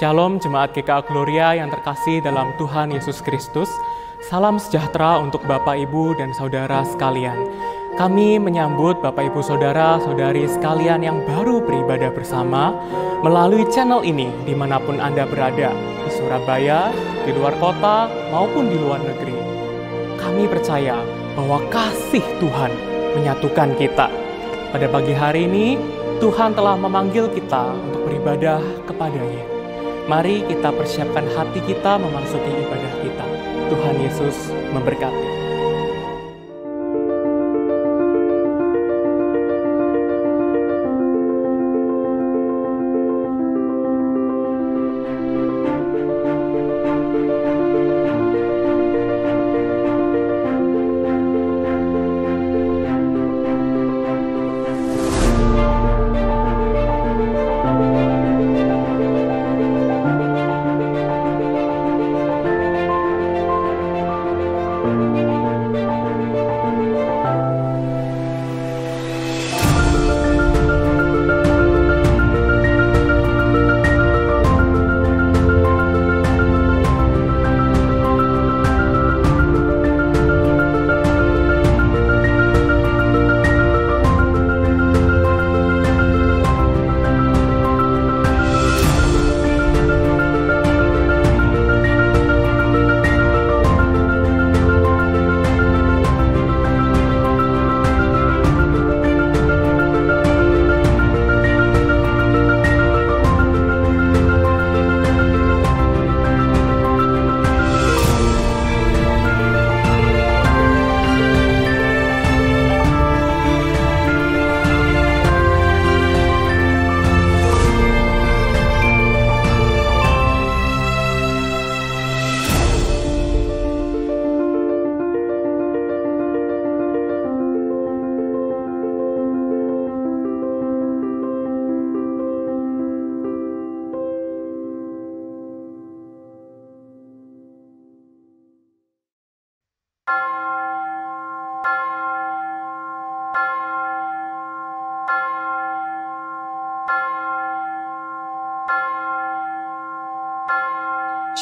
Shalom Jemaat GKA Gloria yang terkasih dalam Tuhan Yesus Kristus. Salam sejahtera untuk Bapak, Ibu, dan Saudara sekalian. Kami menyambut Bapak, Ibu, Saudara, Saudari sekalian yang baru beribadah bersama melalui channel ini dimanapun Anda berada, di Surabaya, di luar kota, maupun di luar negeri. Kami percaya bahwa kasih Tuhan menyatukan kita. Pada pagi hari ini, Tuhan telah memanggil kita untuk beribadah kepada-Nya. Mari kita persiapkan hati kita memasuki ibadah kita. Tuhan Yesus memberkati.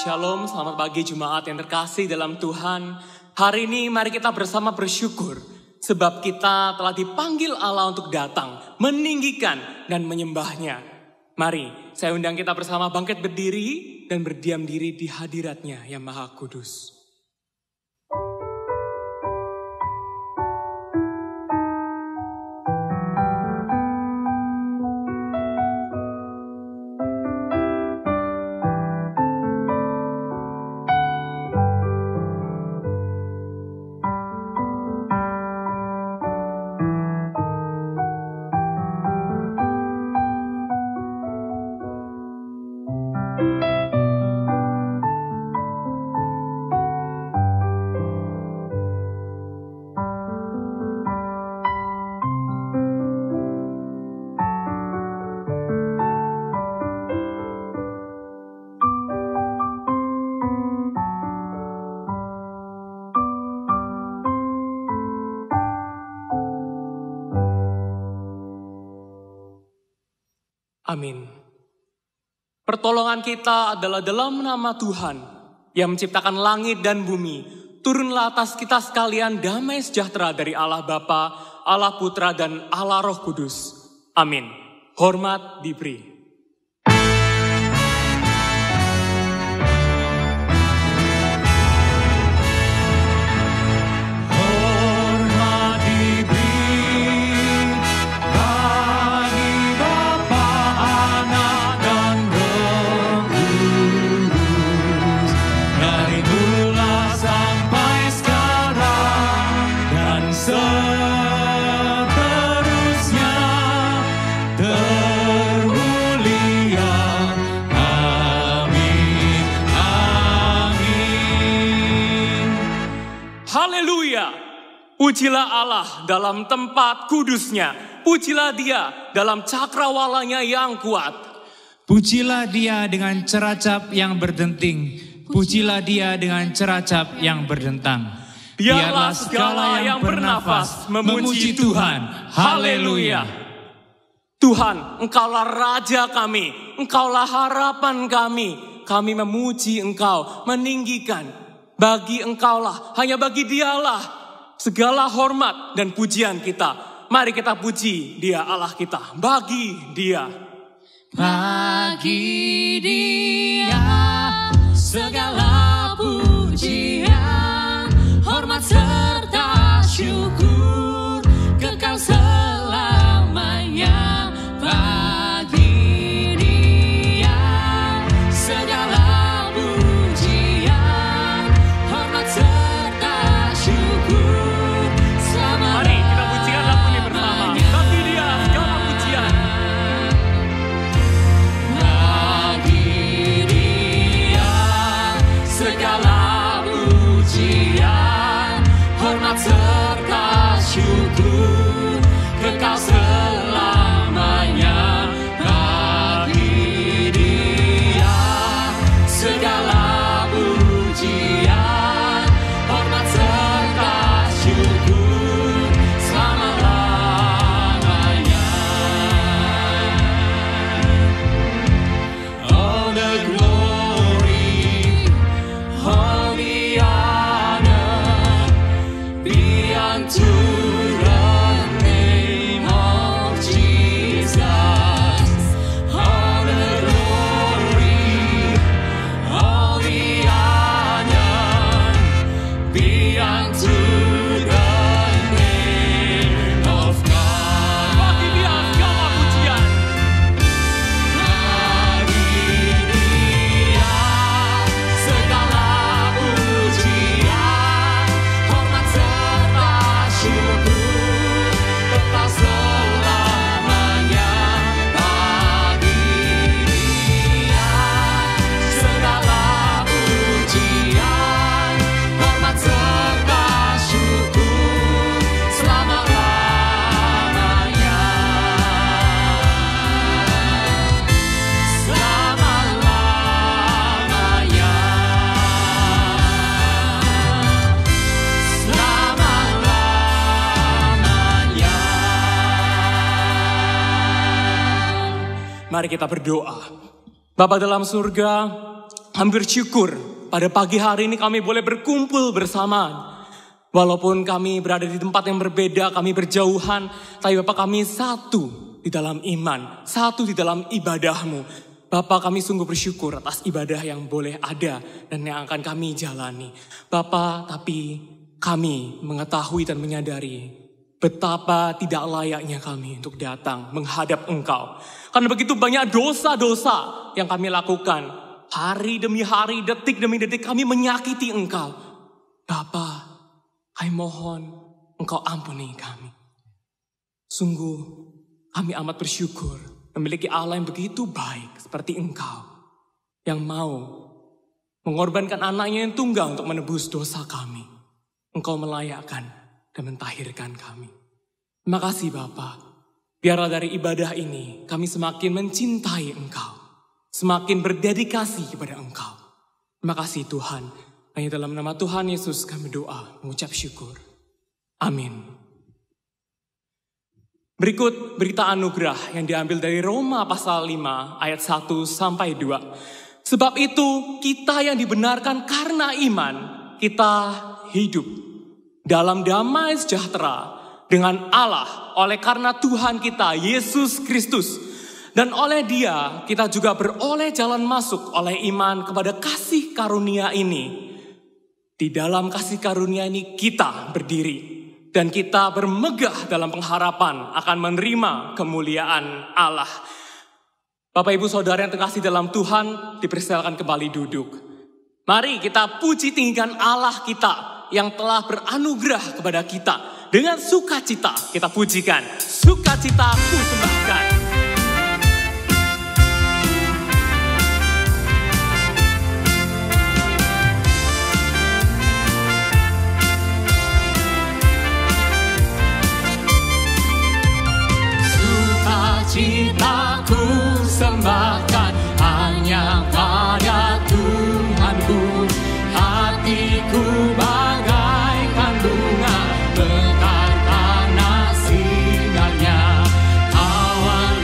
Shalom, selamat pagi Jemaat yang terkasih dalam Tuhan. Hari ini mari kita bersama bersyukur sebab kita telah dipanggil Allah untuk datang, meninggikan dan menyembah-Nya. Mari saya undang kita bersama bangkit berdiri dan berdiam diri di hadirat-Nya yang Maha Kudus. Amin. Pertolongan kita adalah dalam nama Tuhan yang menciptakan langit dan bumi. Turunlah atas kita sekalian damai sejahtera dari Allah Bapa, Allah Putra, dan Allah Roh Kudus. Amin. Hormat diberi. Pujilah Allah dalam tempat kudusnya. Pujilah Dia dalam cakrawalanya yang kuat. Pujilah Dia dengan ceracap yang berdenting. Pujilah Dia dengan ceracap yang berdentang. Biarlah segala yang bernafas memuji Tuhan. Haleluya. Tuhan, Engkaulah Raja kami, Engkaulah harapan kami. Kami memuji Engkau, meninggikan. Bagi Engkaulah, hanya bagi Dialah segala hormat dan pujian kita. Mari kita puji Dia Allah kita, bagi Dia. Bagi Dia segala pujian, hormat serta syukur kekal selamanya. Bagi Dia segala pujian, hormat serta syukur selamanya. Mari kita pujikan lagu ini bersama. Bagi Dia segala pujian. Bagi Dia segala pujian, hormat serta syukur kekal selamanya. Bagi Dia segala pujian, hormat serta syukur selama-lamanya. All the glory, all the honor be unto the name of Jesus. All the glory, all the honor be unto the name of God. Bagi Dia segala pujian. Bagi Dia segala pujian, hormat serta syukur kekal selamanya. Bagi Dia segala pujian, hormat serta syukur selama-lamanya. Selama-lamanya. Selama-lamanya. Mari kita berdoa. Bapa dalam surga, kami bersyukur pada pagi hari ini kami boleh berkumpul bersama. Walaupun kami berada di tempat yang berbeda, kami berjauhan, tapi Bapa kami satu di dalam iman, satu di dalam ibadah-Mu. Bapa kami sungguh bersyukur atas ibadah yang boleh ada dan yang akan kami jalani. Bapa, tapi kami mengetahui dan menyadari betapa tidak layaknya kami untuk datang menghadap Engkau. Karena begitu banyak dosa-dosa yang kami lakukan. Hari demi hari, detik demi detik kami menyakiti Engkau. Bapa, kami mohon Engkau ampuni kami. Sungguh kami amat bersyukur memiliki Allah yang begitu baik seperti Engkau. Yang mau mengorbankan anaknya yang tunggal untuk menebus dosa kami. Engkau melayakkan dan mentahirkan kami. Terima kasih Bapa. Biarlah dari ibadah ini kami semakin mencintai Engkau. Semakin berdedikasi kepada Engkau. Terima kasih Tuhan. Hanya dalam nama Tuhan Yesus kami doa, mengucap syukur. Amin. Berikut berita anugerah yang diambil dari Roma pasal 5 ayat 1 sampai 2. Sebab itu kita yang dibenarkan karena iman, kita hidup dalam damai sejahtera dengan Allah oleh karena Tuhan kita Yesus Kristus. Dan oleh Dia kita juga beroleh jalan masuk oleh iman kepada kasih karunia ini. Di dalam kasih karunia ini kita berdiri. Dan kita bermegah dalam pengharapan akan menerima kemuliaan Allah. Bapak Ibu Saudara yang terkasih dalam Tuhan, dipersilakan kembali duduk. Mari kita puji tinggikan Allah kita yang telah beranugerah kepada kita. Dengan sukacita kita pujikan, sukacita ku sembahkan. Sukacitaku sembahkan hanya pada Tuhanku. Hatiku bagaikan bunga mekar karena sinarnya. Awan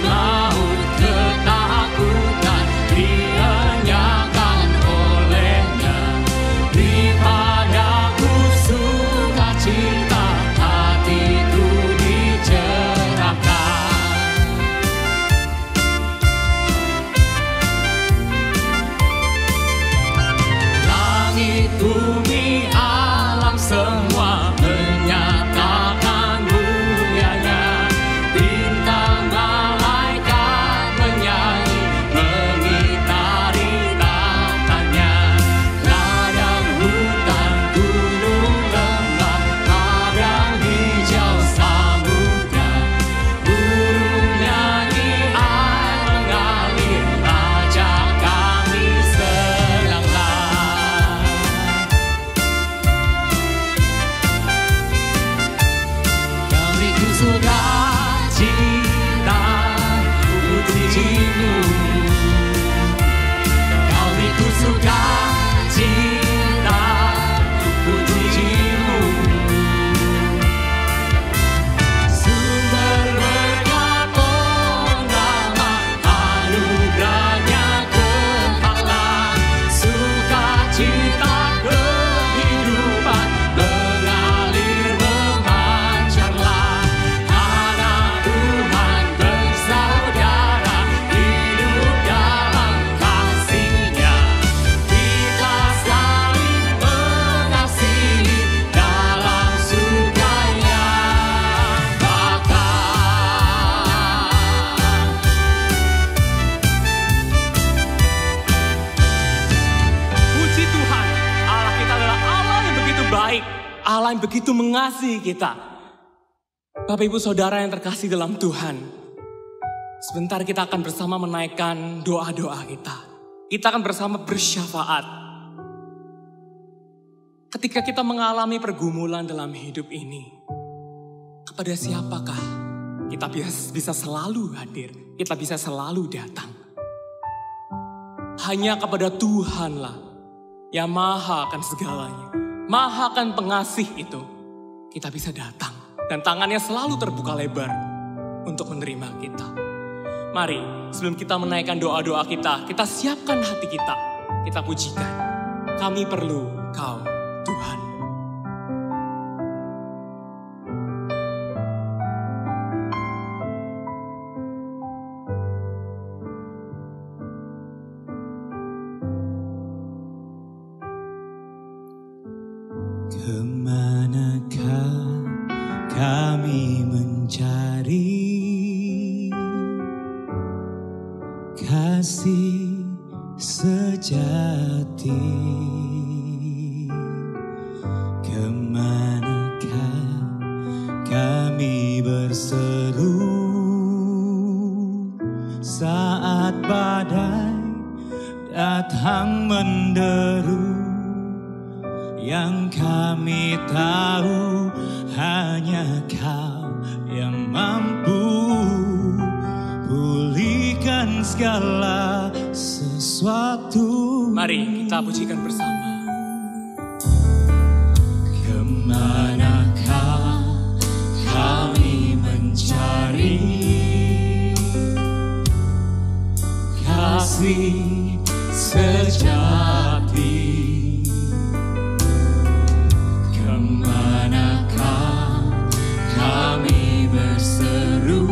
Allah yang begitu mengasihi kita. Bapak Ibu Saudara yang terkasih dalam Tuhan, sebentar kita akan bersama menaikkan doa-doa kita. Kita akan bersama bersyafaat. Ketika kita mengalami pergumulan dalam hidup ini, kepada siapakah kita bisa selalu hadir, kita bisa selalu datang? Hanya kepada Tuhanlah yang maha akan segalanya, maha akan pengasih itu, kita bisa datang. Dan tangannya selalu terbuka lebar untuk menerima kita. Mari sebelum kita menaikkan doa-doa kita siapkan hati kita pujikan. Kami perlu Kau Tuhan. Kemanakah kami mencari kasih sejati? Kemanakah kami berseru saat badai datang menderu? Yang kami tahu hanya Kau yang mampu pulihkan segala sesuatu. Mari kita pujikan bersama. Kemanakah kami mencari kasih sejati? Kemanakah kami berseru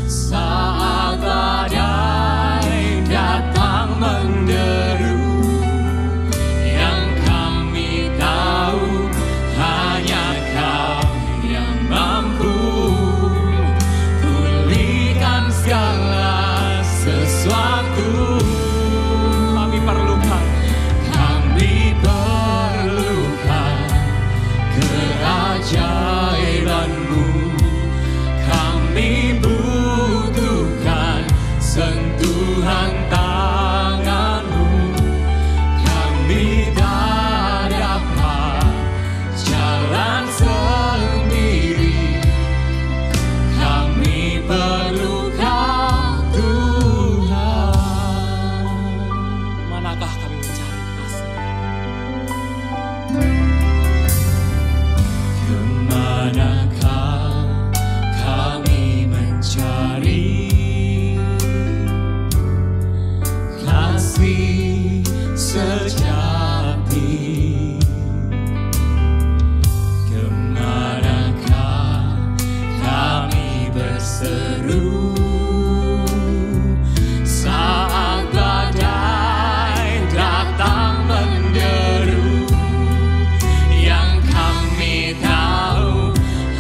saat badai datang menderu? Yang kami tahu hanya Kau yang mampu pulihkan segala sesuatu. Kami perlukan keajaiban-Mu, kami butuhkan sentuhan tangan-Mu. Kami tak dapat jalan sendiri, kami perlu Kau Tuhan. manakah kami mencari kasih? Kemanakah kami mencari kasih sejati? Kemanakah kami berseru saat badai datang menderu? Yang kami tahu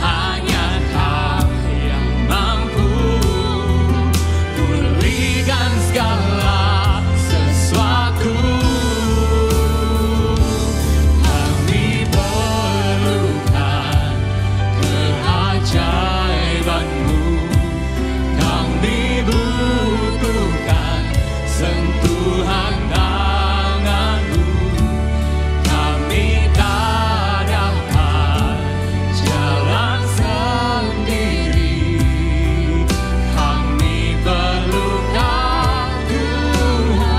hanya Kau yang mampu pulihkan segala sesuatu. Kami perlukan keajaiban-Mu, kami butuhkan sentuhan tangan-Mu. Kami tak dapat jalan sendiri, kami perlu Kau Tuhan.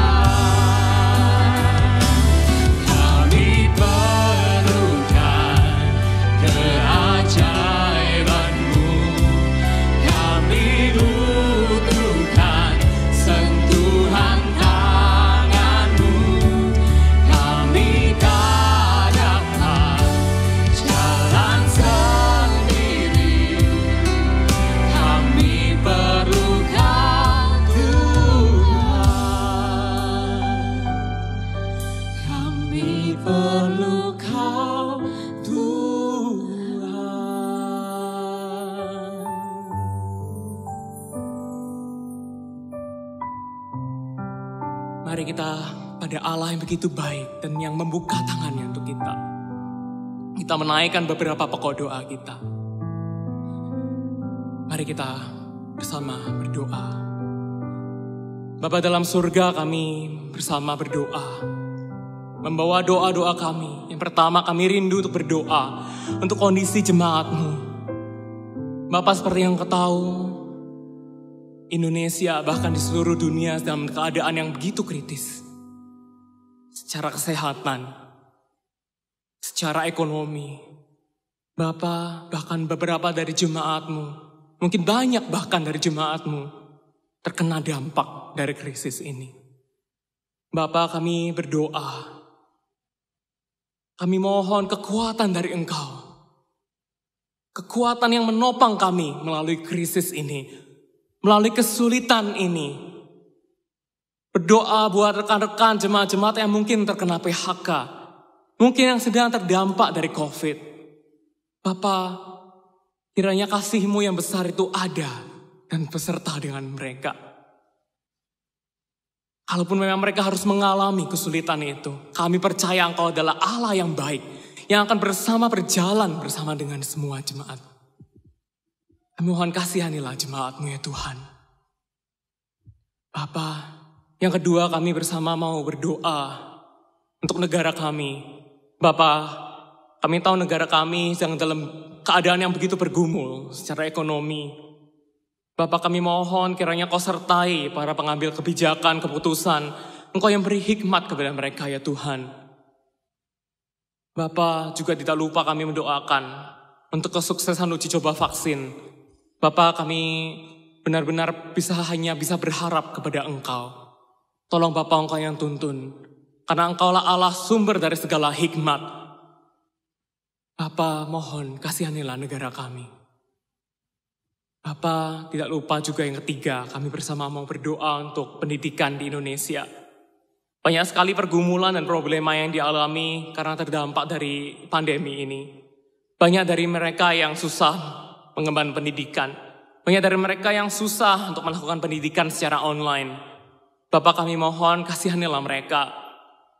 Kami perlukan keajaiban-Mu, kami butuhkan sentuhan tangan-Mu. Kami tak dapat jalan sendiri, kami perlu Kau Tuhan. Kami perlu Kau Tuhan. Mari kita pada Allah yang begitu baik dan yang membuka tangannya untuk kita. kita menaikkan beberapa pokok doa kita. Mari kita bersama berdoa. Bapa dalam surga, kami bersama berdoa. Membawa doa-doa kami. Yang pertama, kami rindu untuk berdoa untuk kondisi jemaat-Mu. Bapa, seperti yang Kau tahu, Indonesia bahkan di seluruh dunia dalam keadaan yang begitu kritis. Secara kesehatan, secara ekonomi. Bapa, bahkan beberapa dari jemaat-Mu, mungkin banyak bahkan dari jemaat-Mu, terkena dampak dari krisis ini. Bapa, kami berdoa. Kami mohon kekuatan dari Engkau. Kekuatan yang menopang kami melalui krisis ini. Melalui kesulitan ini. Berdoa buat rekan-rekan jemaat-jemaat yang mungkin terkena PHK. Mungkin yang sedang terdampak dari COVID. Bapa, kiranya kasih-Mu yang besar itu ada dan beserta dengan mereka. Kalaupun memang mereka harus mengalami kesulitan itu, kami percaya Engkau adalah Allah yang baik, yang akan berjalan bersama dengan semua jemaat. Kami mohon kasihanilah jemaat-Mu ya Tuhan. Bapa, yang kedua kami bersama mau berdoa untuk negara kami. Bapa, kami tahu negara kami sedang dalam keadaan yang begitu bergumul secara ekonomi. Bapak, kami mohon kiranya Kau sertai para pengambil kebijakan, keputusan. Engkau yang beri hikmat kepada mereka ya Tuhan. Bapak, juga tidak lupa kami mendoakan untuk kesuksesan uji coba vaksin. Bapak, kami benar-benar hanya bisa berharap kepada Engkau. Tolong Bapak, Engkau yang tuntun. Karena Engkaulah Allah sumber dari segala hikmat. Bapak, mohon kasihanilah negara kami. Bapak, tidak lupa juga yang ketiga, kami bersama mau berdoa untuk pendidikan di Indonesia. Banyak sekali pergumulan dan problema yang dialami karena terdampak dari pandemi ini. Banyak dari mereka yang susah mengemban pendidikan. Banyak dari mereka yang susah untuk melakukan pendidikan secara online. Bapak, kami mohon kasihanilah mereka.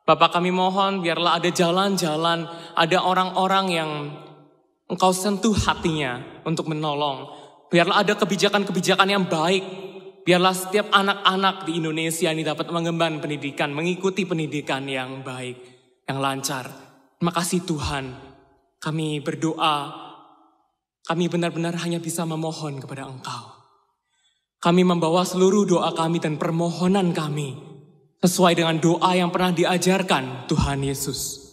Bapak, kami mohon biarlah ada jalan-jalan, ada orang-orang yang Engkau sentuh hatinya untuk menolong. Biarlah ada kebijakan-kebijakan yang baik. Biarlah setiap anak-anak di Indonesia ini dapat mengemban pendidikan, mengikuti pendidikan yang baik, yang lancar. Terima kasih Tuhan. Kami berdoa, kami benar-benar hanya bisa memohon kepada Engkau. Kami membawa seluruh doa kami dan permohonan kami sesuai dengan doa yang pernah diajarkan Tuhan Yesus.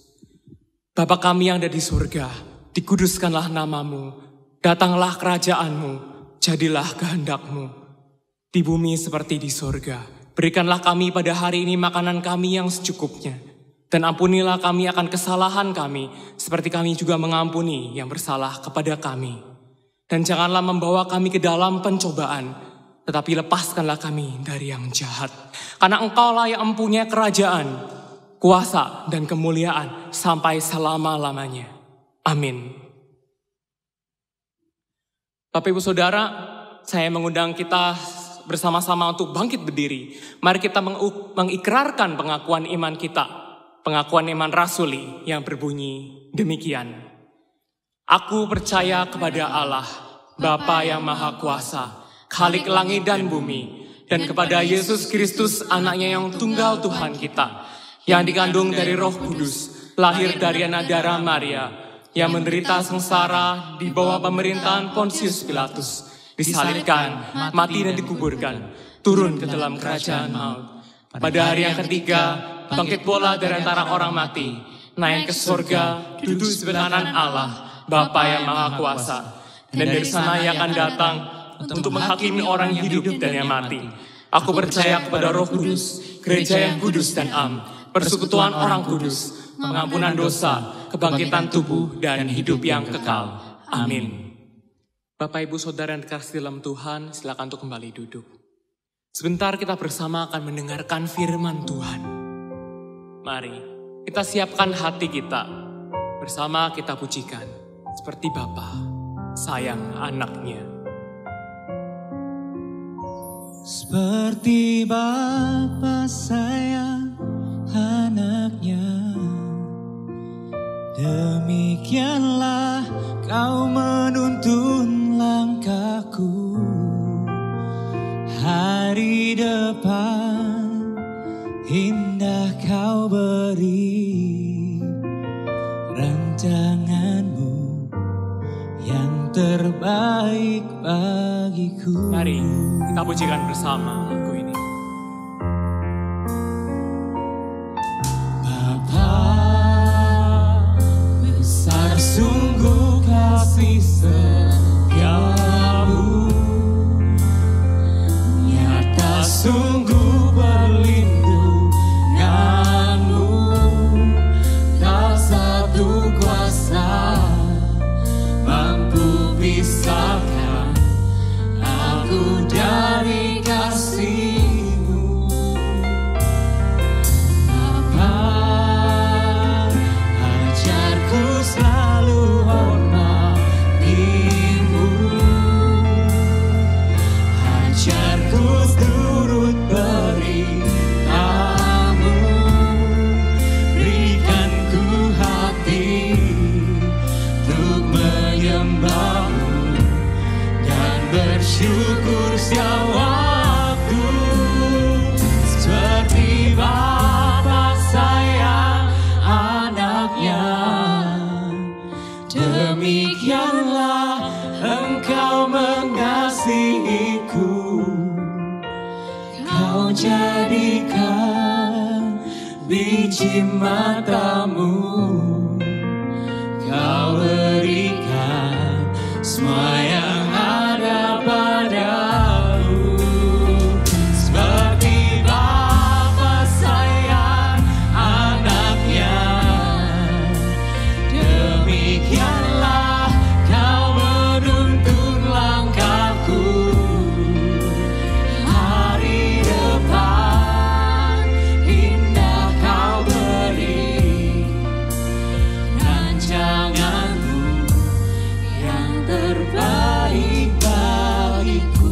Bapa kami yang ada di surga, dikuduskanlah nama-Mu. Datanglah kerajaan-Mu, jadilah kehendak-Mu. Di bumi seperti di surga. Berikanlah kami pada hari ini makanan kami yang secukupnya. Dan ampunilah kami akan kesalahan kami, seperti kami juga mengampuni yang bersalah kepada kami. Dan janganlah membawa kami ke dalam pencobaan, tetapi lepaskanlah kami dari yang jahat. Karena Engkaulah yang mempunyai kerajaan, kuasa dan kemuliaan sampai selama-lamanya. Amin. Bapak Ibu Saudara, saya mengundang kita bersama-sama untuk bangkit berdiri. Mari kita mengikrarkan pengakuan iman kita. Pengakuan iman rasuli yang berbunyi demikian. Aku percaya kepada Allah, Bapa yang Maha Kuasa, Khalik langit dan bumi, dan kepada Yesus Kristus anaknya yang tunggal Tuhan kita, yang dikandung dari Roh Kudus, lahir dari anak darah Maria, yang menderita sengsara di bawah pemerintahan Pontius Pilatus, disalibkan, mati dan dikuburkan, turun ke dalam kerajaan maut. Pada hari yang ketiga, bangkit pula dari antara orang mati, naik ke surga, duduk sebelah kanan Allah, Bapa yang Maha Kuasa. Dan dari sana Ia akan datang untuk menghakimi orang yang hidup dan yang mati. Aku percaya kepada Roh Kudus, gereja yang kudus dan am, persekutuan orang kudus, pengampunan dosa, kebangkitan tubuh, dan hidup yang kekal. Amin. Bapak, Ibu, Saudara yang dikasihi dalam Tuhan, silakan untuk kembali duduk. Sebentar kita bersama akan mendengarkan firman Tuhan. Mari kita siapkan hati kita, bersama kita pujikan, seperti Bapa sayang anaknya. Seperti Bapa sayang anaknya, Demikianlah kau menuntun langkahku, hari depan indah kau beri, rancanganmu yang terbaik bagiku. Mari kita pujikan bersama lagu ini. Besar sungguh kasih setiamu, nyata sungguh perlindunganmu, tak satu kuasa mampu pisahkan aku dari kasih-Mu. Selalu hormati-Mu, ajarku turut perintah-Mu, berikan ku hati untuk menyembah-Mu dan bersyukur setiap waktu, seperti Bapa sayang anaknya. Demikianlah Engkau mengasihiku, Kau jadikan biji mata-Mu, Kau berikan semua yang ada padamu, seperti Bapa sayang anaknya. Demikianlah kau menuntun langkahku, hari depan indah kau beri, rancanganmu yang terbaik bagiku.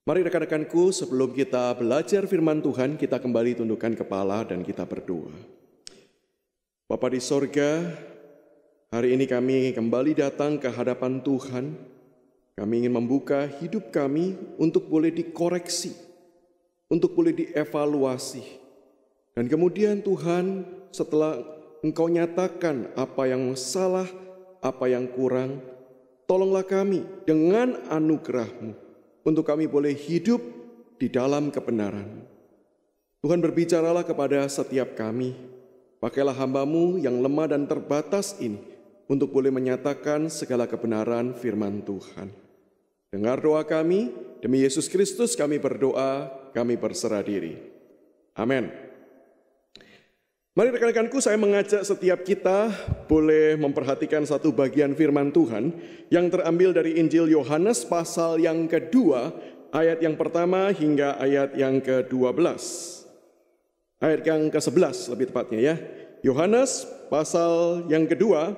Mari rekan-rekanku, sebelum kita belajar firman Tuhan, kita kembali tundukkan kepala dan kita berdoa. Bapa di sorga, hari ini kami kembali datang ke hadapan Tuhan. Kami ingin membuka hidup kami untuk boleh dikoreksi, untuk boleh dievaluasi. Dan kemudian Tuhan, setelah Engkau nyatakan apa yang salah, apa yang kurang, tolonglah kami dengan anugerah-Mu untuk kami boleh hidup di dalam kebenaran. Tuhan, berbicaralah kepada setiap kami. Pakailah hamba-Mu yang lemah dan terbatas ini untuk boleh menyatakan segala kebenaran firman Tuhan. Dengar doa kami, demi Yesus Kristus kami berdoa, kami berserah diri. Amin. Mari rekan-rekanku, saya mengajak setiap kita boleh memperhatikan satu bagian firman Tuhan yang terambil dari Injil Yohanes pasal yang kedua, ayat yang pertama hingga ayat yang ke-12. Ayat yang ke-11 lebih tepatnya ya. Yohanes pasal yang kedua,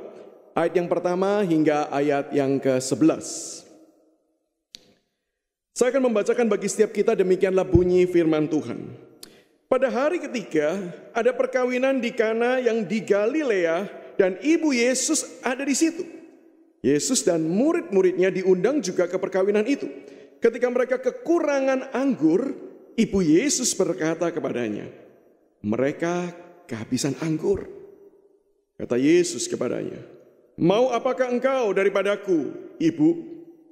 ayat yang pertama hingga ayat yang ke-11. Saya akan membacakan bagi setiap kita, demikianlah bunyi firman Tuhan. Pada hari ketiga, ada perkawinan di Kana yang di Galilea dan ibu Yesus ada di situ. Yesus dan murid-muridnya diundang juga ke perkawinan itu. Ketika mereka kekurangan anggur, ibu Yesus berkata kepadanya, mereka kehabisan anggur. Kata Yesus kepadanya, mau apakah engkau daripadaku, ibu?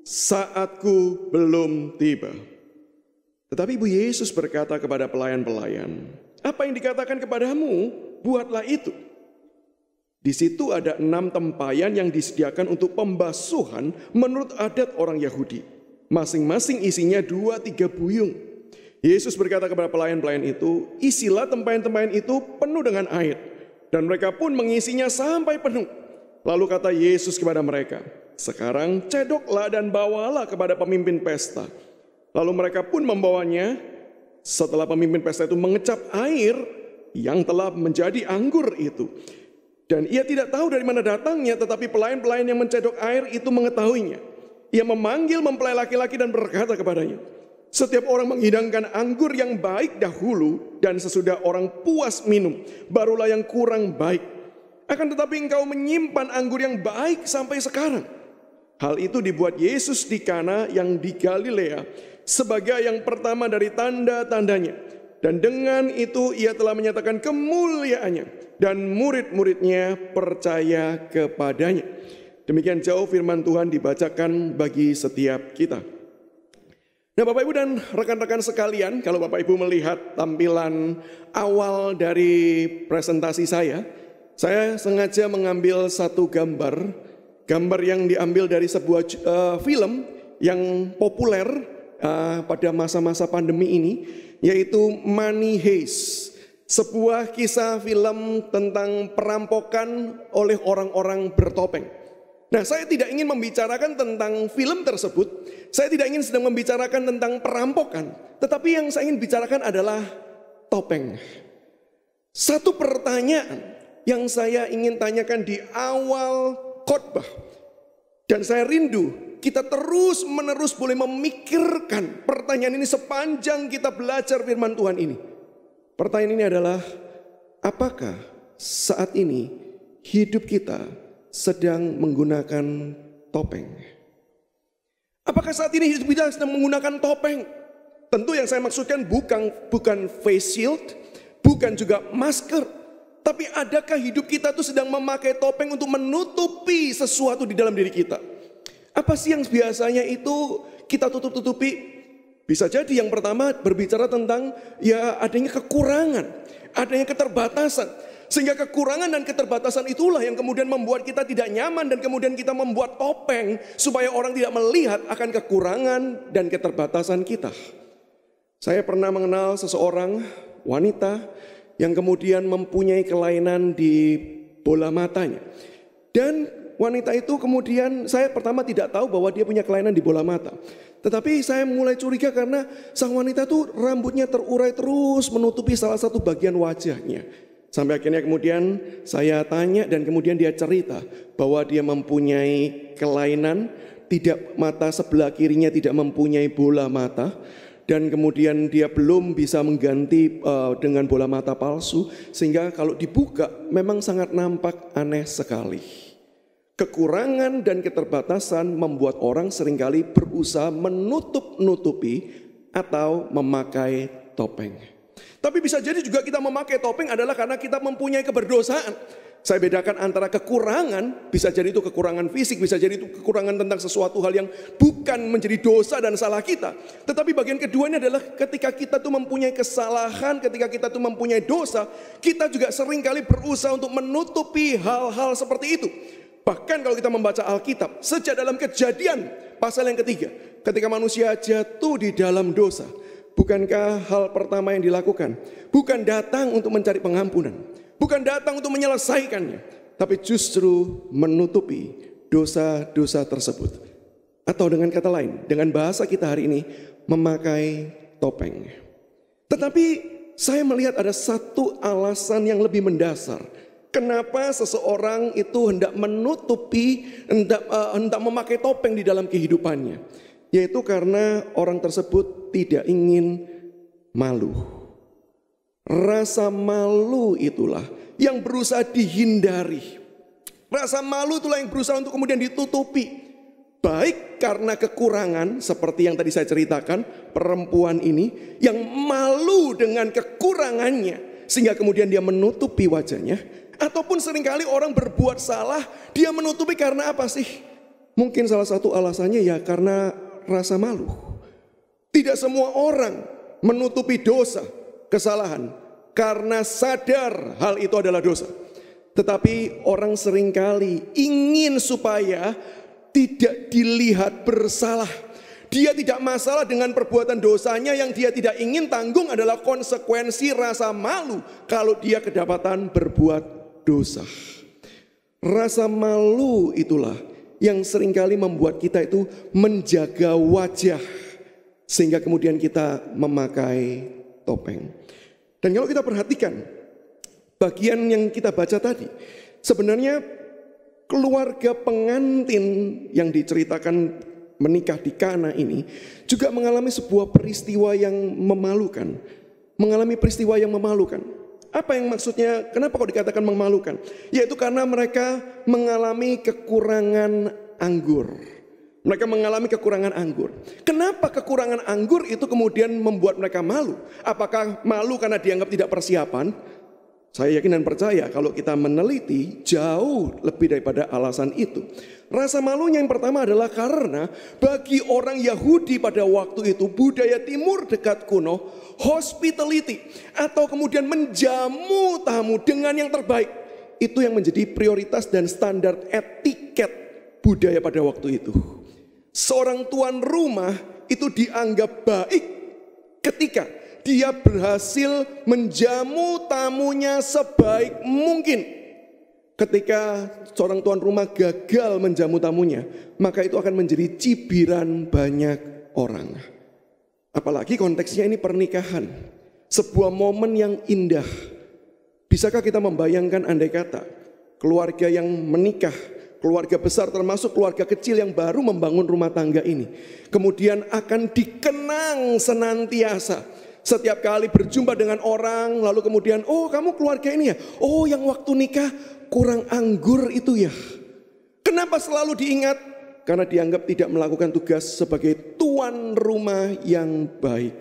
Saatku belum tiba. Tetapi ibu Yesus berkata kepada pelayan-pelayan, apa yang dikatakan kepadamu, buatlah itu. Di situ ada 6 tempayan yang disediakan untuk pembasuhan menurut adat orang Yahudi. Masing-masing isinya 2-3 buyung. Yesus berkata kepada pelayan-pelayan itu, isilah tempayan-tempayan itu penuh dengan air. Dan mereka pun mengisinya sampai penuh. Lalu kata Yesus kepada mereka, sekarang cedoklah dan bawalah kepada pemimpin pesta. Lalu mereka pun membawanya. Setelah pemimpin pesta itu mengecap air yang telah menjadi anggur itu. Dan ia tidak tahu dari mana datangnya, tetapi pelayan-pelayan yang mencedok air itu mengetahuinya. Ia memanggil mempelai laki-laki dan berkata kepadanya, Setiap orang menghidangkan anggur yang baik dahulu, dan sesudah orang puas minum, barulah yang kurang baik. Akan tetapi engkau menyimpan anggur yang baik sampai sekarang. Hal itu dibuat Yesus di Kana yang di Galilea sebagai yang pertama dari tanda-tandanya. Dan dengan itu ia telah menyatakan kemuliaannya, dan murid-muridnya percaya kepadanya. Demikian jauh firman Tuhan dibacakan bagi setiap kita. Nah, Bapak Ibu dan rekan-rekan sekalian, kalau Bapak Ibu melihat tampilan awal dari presentasi saya sengaja mengambil satu gambar yang diambil dari sebuah film yang populer pada masa-masa pandemi ini, yaitu Money Heist, sebuah kisah film tentang perampokan oleh orang-orang bertopeng. Nah, saya tidak ingin membicarakan tentang film tersebut, saya tidak ingin sedang membicarakan tentang perampokan, tetapi yang saya ingin bicarakan adalah topeng. Satu pertanyaan yang saya ingin tanyakan di awal khotbah, dan saya rindu kita terus menerus boleh memikirkan pertanyaan ini sepanjang kita belajar firman Tuhan ini. Pertanyaan ini adalah, apakah saat ini hidup kita sedang menggunakan topeng? Apakah saat ini hidup kita sedang menggunakan topeng? Tentu yang saya maksudkan bukan face shield, bukan juga masker, tapi adakah hidup kita itu sedang memakai topeng untuk menutupi sesuatu di dalam diri kita? Apa sih yang biasanya itu kita tutup-tutupi? Bisa jadi yang pertama berbicara tentang adanya kekurangan, adanya keterbatasan. Sehingga kekurangan dan keterbatasan itulah yang kemudian membuat kita tidak nyaman, dan kemudian kita membuat topeng supaya orang tidak melihat akan kekurangan dan keterbatasan kita. Saya pernah mengenal seseorang wanita yang kemudian mempunyai kelainan di bola matanya. Dan wanita itu kemudian saya pertama tidak tahu bahwa dia punya kelainan di bola mata. Tetapi saya mulai curiga karena sang wanita itu rambutnya terurai terus menutupi salah satu bagian wajahnya. Sampai akhirnya kemudian saya tanya, dan kemudian dia cerita bahwa dia mempunyai kelainan, tidak, mata sebelah kirinya tidak mempunyai bola mata, dan kemudian dia belum bisa mengganti dengan bola mata palsu, sehingga kalau dibuka memang sangat nampak aneh sekali. Kekurangan dan keterbatasan membuat orang seringkali berusaha menutup-nutupi atau memakai topeng. Tapi bisa jadi juga kita memakai topeng adalah karena kita mempunyai keberdosaan. Saya bedakan antara kekurangan, bisa jadi itu kekurangan fisik, bisa jadi itu kekurangan tentang sesuatu hal yang bukan menjadi dosa dan salah kita. Tetapi bagian keduanya adalah ketika kita tuh mempunyai kesalahan, ketika kita tuh mempunyai dosa, kita juga seringkali berusaha untuk menutupi hal-hal seperti itu. Bahkan kalau kita membaca Alkitab, sejak dalam Kejadian pasal yang ketiga, ketika manusia jatuh di dalam dosa, bukankah hal pertama yang dilakukan bukan datang untuk mencari pengampunan, bukan datang untuk menyelesaikannya, tapi justru menutupi dosa-dosa tersebut. Atau dengan kata lain, dengan bahasa kita hari ini, memakai topeng. Tetapi saya melihat ada satu alasan yang lebih mendasar. Kenapa seseorang itu hendak menutupi, hendak memakai topeng di dalam kehidupannya? Yaitu karena orang tersebut tidak ingin malu. Rasa malu itulah yang berusaha dihindari. Rasa malu itulah yang berusaha untuk kemudian ditutupi. Baik karena kekurangan seperti yang tadi saya ceritakan, perempuan ini yang malu dengan kekurangannya sehingga kemudian dia menutupi wajahnya. Ataupun seringkali orang berbuat salah, dia menutupi karena apa sih? Mungkin salah satu alasannya ya karena rasa malu. Tidak semua orang menutupi dosa, kesalahan karena sadar hal itu adalah dosa. Tetapi orang seringkali ingin supaya tidak dilihat bersalah. Dia tidak masalah dengan perbuatan dosanya, yang dia tidak ingin tanggung adalah konsekuensi rasa malu kalau dia kedapatan berbuat dosa. Rasa malu itulah yang seringkali membuat kita itu menjaga wajah, sehingga kemudian kita memakai topeng. Dan kalau kita perhatikan bagian yang kita baca tadi, sebenarnya keluarga pengantin yang diceritakan menikah di Kana ini juga mengalami sebuah peristiwa yang memalukan. Mengalami peristiwa yang memalukan. Apa yang maksudnya, kenapa kok dikatakan memalukan? Yaitu karena mereka mengalami kekurangan anggur. Mereka mengalami kekurangan anggur. Kenapa kekurangan anggur itu kemudian membuat mereka malu? Apakah malu karena dianggap tidak persiapan? Saya yakin dan percaya kalau kita meneliti jauh lebih daripada alasan itu. Rasa malunya yang pertama adalah karena bagi orang Yahudi pada waktu itu budaya timur dekat kuno, hospitality atau kemudian menjamu tamu dengan yang terbaik, itu yang menjadi prioritas dan standar etiket budaya pada waktu itu. Seorang tuan rumah itu dianggap baik ketika dia berhasil menjamu tamunya sebaik mungkin. Ketika seorang tuan rumah gagal menjamu tamunya, maka itu akan menjadi cibiran banyak orang. Apalagi konteksnya ini pernikahan, sebuah momen yang indah. Bisakah kita membayangkan andai kata keluarga yang menikah, keluarga besar termasuk keluarga kecil yang baru membangun rumah tangga ini, kemudian akan dikenang senantiasa. Setiap kali berjumpa dengan orang, lalu kemudian, oh kamu keluarga ini ya, oh yang waktu nikah kurang anggur itu ya. Kenapa selalu diingat? Karena dianggap tidak melakukan tugas sebagai tuan rumah yang baik.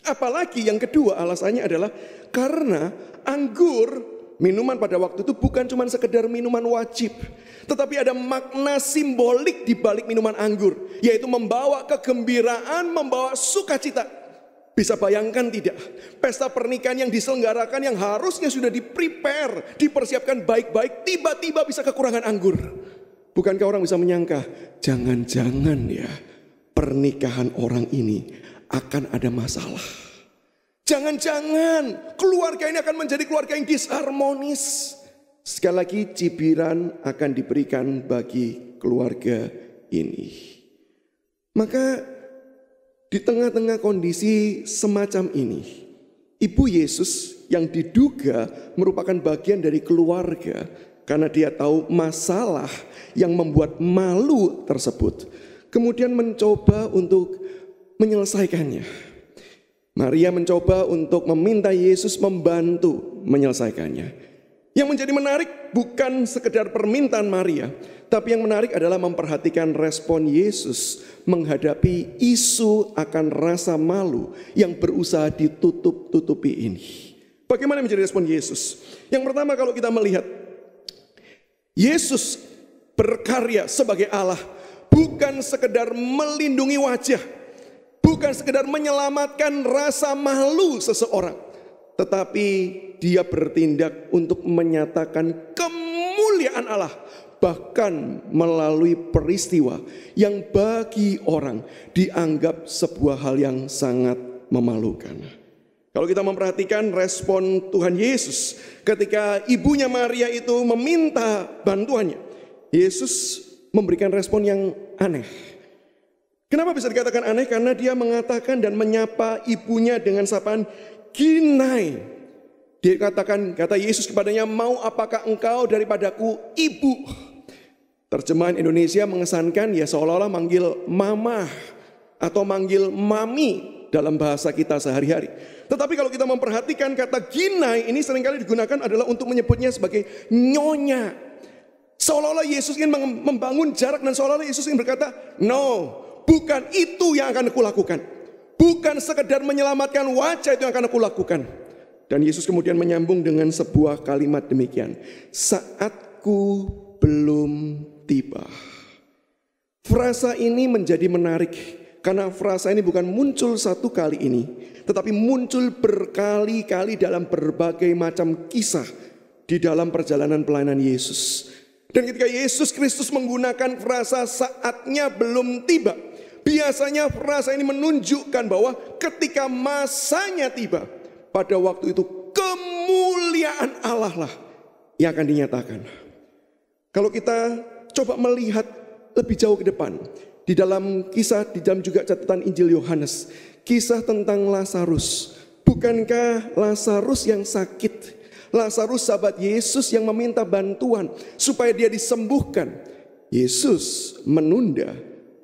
Apalagi yang kedua alasannya adalah karena anggur, minuman pada waktu itu bukan cuma sekedar minuman wajib, tetapi ada makna simbolik di balik minuman anggur, yaitu membawa kegembiraan, membawa sukacita. Bisa bayangkan tidak, pesta pernikahan yang diselenggarakan yang harusnya sudah diprepare, dipersiapkan baik-baik, tiba-tiba bisa kekurangan anggur. Bukankah orang bisa menyangka, jangan-jangan ya pernikahan orang ini akan ada masalah. Jangan-jangan keluarga ini akan menjadi keluarga yang disharmonis. Sekali lagi cibiran akan diberikan bagi keluarga ini. Maka di tengah-tengah kondisi semacam ini, Ibu Yesus yang diduga merupakan bagian dari keluarga karena dia tahu masalah yang membuat malu tersebut, kemudian mencoba untuk menyelesaikannya. Maria mencoba untuk meminta Yesus membantu menyelesaikannya. Yang menjadi menarik bukan sekedar permintaan Maria, tapi yang menarik adalah memperhatikan respon Yesus menghadapi isu akan rasa malu yang berusaha ditutup-tutupi ini. Bagaimana menjadi respon Yesus? Yang pertama, kalau kita melihat Yesus berkarya sebagai Allah bukan sekedar melindungi wajah, bukan sekedar menyelamatkan rasa malu seseorang, tetapi dia bertindak untuk menyatakan kemuliaan Allah, bahkan melalui peristiwa yang bagi orang dianggap sebuah hal yang sangat memalukan. Kalau kita memperhatikan respon Tuhan Yesus ketika ibunya Maria itu meminta bantuannya, Yesus memberikan respon yang aneh. Kenapa bisa dikatakan aneh? Karena dia mengatakan dan menyapa ibunya dengan sapaan Ginai. Dia kata Yesus kepadanya, mau apakah engkau daripadaku ibu? Terjemahan Indonesia mengesankan ya seolah-olah manggil mama atau manggil mami dalam bahasa kita sehari-hari. Tetapi kalau kita memperhatikan kata Ginai ini seringkali digunakan adalah untuk menyebutnya sebagai nyonya. Seolah-olah Yesus ingin membangun jarak dan seolah-olah Yesus ingin berkata, no, bukan itu yang akan aku lakukan. Bukan sekedar menyelamatkan wajah itu yang akan aku lakukan. Dan Yesus kemudian menyambung dengan sebuah kalimat demikian. Saatku belum tiba. Frasa ini menjadi menarik. Karena frasa ini bukan muncul satu kali ini. Tetapi muncul berkali-kali dalam berbagai macam kisah. Di dalam perjalanan pelayanan Yesus. Dan ketika Yesus Kristus menggunakan frasa saatnya belum tiba. Biasanya frasa ini menunjukkan bahwa ketika masanya tiba, pada waktu itu kemuliaan Allah lah yang akan dinyatakan. Kalau kita coba melihat lebih jauh ke depan, di dalam kisah, di dalam juga catatan Injil Yohanes, kisah tentang Lazarus. Bukankah Lazarus yang sakit, Lazarus sahabat Yesus yang meminta bantuan supaya dia disembuhkan? Yesus menunda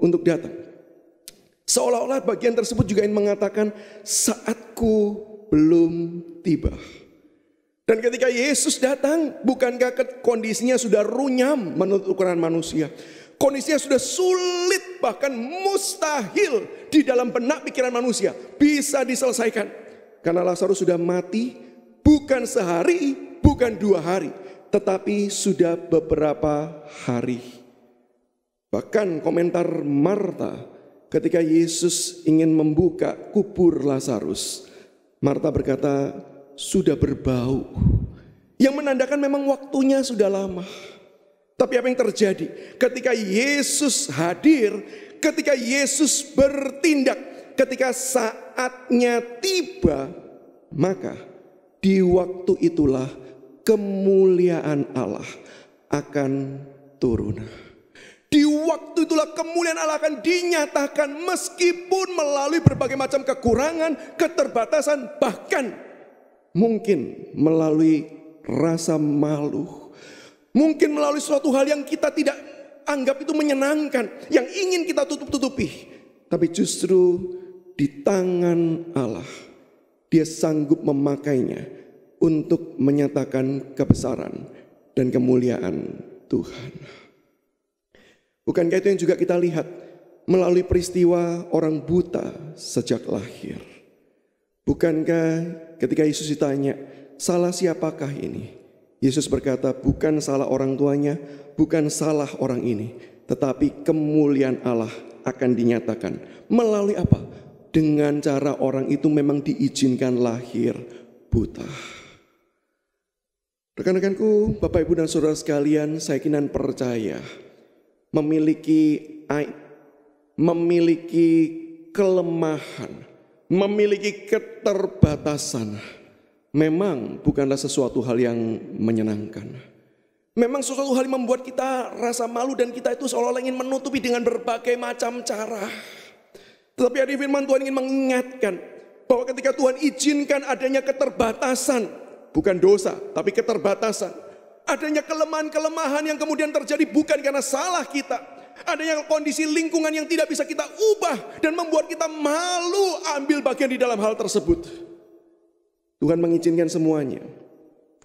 untuk datang. Seolah-olah bagian tersebut juga ingin mengatakan saatku belum tiba. Dan ketika Yesus datang, bukankah kondisinya sudah runyam menurut ukuran manusia? Kondisinya sudah sulit, bahkan mustahil di dalam benak pikiran manusia bisa diselesaikan. Karena Lazarus sudah mati, bukan sehari, bukan 2 hari, tetapi sudah beberapa hari. Bahkan komentar Marta ketika Yesus ingin membuka kubur Lazarus, Marta berkata, sudah berbau, yang menandakan memang waktunya sudah lama. Tapi apa yang terjadi ketika Yesus hadir, ketika Yesus bertindak, ketika saatnya tiba, maka di waktu itulah kemuliaan Allah akan turun. Di waktu itulah kemuliaan Allah akan dinyatakan meskipun melalui berbagai macam kekurangan, keterbatasan, bahkan mungkin melalui rasa malu, mungkin melalui suatu hal yang kita tidak anggap itu menyenangkan, yang ingin kita tutup-tutupi. Tapi justru di tangan Allah, Dia sanggup memakainya untuk menyatakan kebesaran dan kemuliaan Tuhan. Bukankah itu yang juga kita lihat melalui peristiwa orang buta sejak lahir? Bukankah ketika Yesus ditanya, salah siapakah ini? Yesus berkata, bukan salah orang tuanya, bukan salah orang ini, tetapi kemuliaan Allah akan dinyatakan. Melalui apa? Dengan cara orang itu memang diizinkan lahir buta. Rekan-rekanku, Bapak, Ibu, dan saudara sekalian, saya kinan percaya memiliki kelemahan, memiliki keterbatasan, memang bukanlah sesuatu hal yang menyenangkan. Memang sesuatu hal yang membuat kita rasa malu dan kita itu seolah-olah ingin menutupi dengan berbagai macam cara. Tetapi hari firman Tuhan ingin mengingatkan bahwa ketika Tuhan izinkan adanya keterbatasan, bukan dosa tapi keterbatasan, adanya kelemahan-kelemahan yang kemudian terjadi bukan karena salah kita, adanya kondisi lingkungan yang tidak bisa kita ubah dan membuat kita malu ambil bagian di dalam hal tersebut. Tuhan mengizinkan semuanya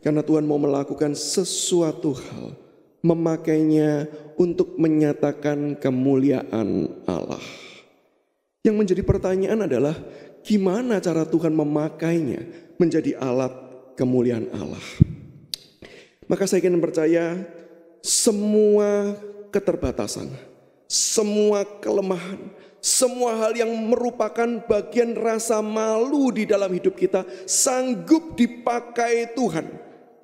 karena Tuhan mau melakukan sesuatu hal, memakainya untuk menyatakan kemuliaan Allah. Yang menjadi pertanyaan adalah gimana cara Tuhan memakainya menjadi alat kemuliaan Allah. Maka saya ingin percaya semua keterbatasan, semua kelemahan, semua hal yang merupakan bagian rasa malu di dalam hidup kita sanggup dipakai Tuhan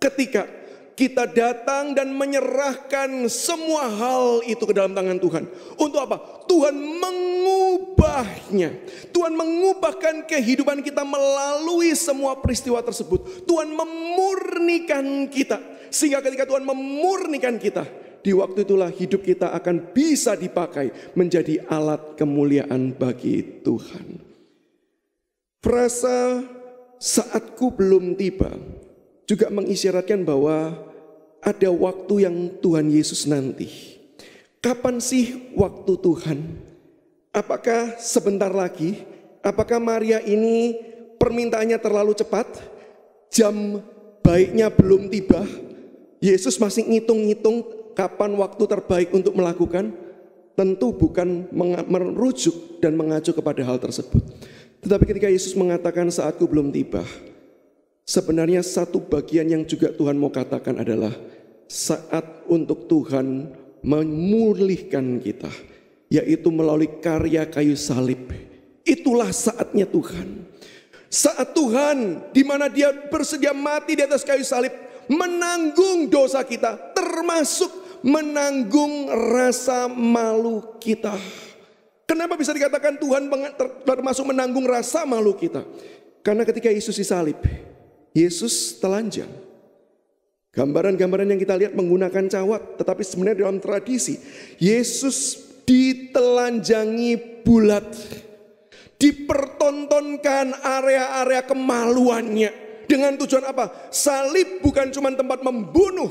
ketika kita datang dan menyerahkan semua hal itu ke dalam tangan Tuhan. Untuk apa? Tuhan mengubahnya. Tuhan mengubahkan kehidupan kita melalui semua peristiwa tersebut. Tuhan memurnikan kita. Sehingga ketika Tuhan memurnikan kita, di waktu itulah hidup kita akan bisa dipakai menjadi alat kemuliaan bagi Tuhan. Frasa saatku belum tiba juga mengisyaratkan bahwa ada waktu yang Tuhan Yesus nanti. Kapan sih waktu Tuhan? Apakah sebentar lagi? Apakah Maria ini permintaannya terlalu cepat? Jam baiknya belum tiba? Yesus masih ngitung-ngitung kapan waktu terbaik untuk melakukan? Tentu bukan merujuk dan mengacu kepada hal tersebut. Tetapi ketika Yesus mengatakan saatku belum tiba, sebenarnya satu bagian yang juga Tuhan mau katakan adalah saat untuk Tuhan memulihkan kita, yaitu melalui karya kayu salib. Itulah saatnya Tuhan. Saat Tuhan di mana Dia bersedia mati di atas kayu salib, menanggung dosa kita, termasuk menanggung rasa malu kita. Kenapa bisa dikatakan Tuhan termasuk menanggung rasa malu kita? Karena ketika Yesus disalib, Yesus telanjang. Gambaran-gambaran yang kita lihat menggunakan cawat, tetapi sebenarnya dalam tradisi Yesus ditelanjangi bulat, dipertontonkan area-area kemaluannya. Dengan tujuan apa? Salib bukan cuma tempat membunuh,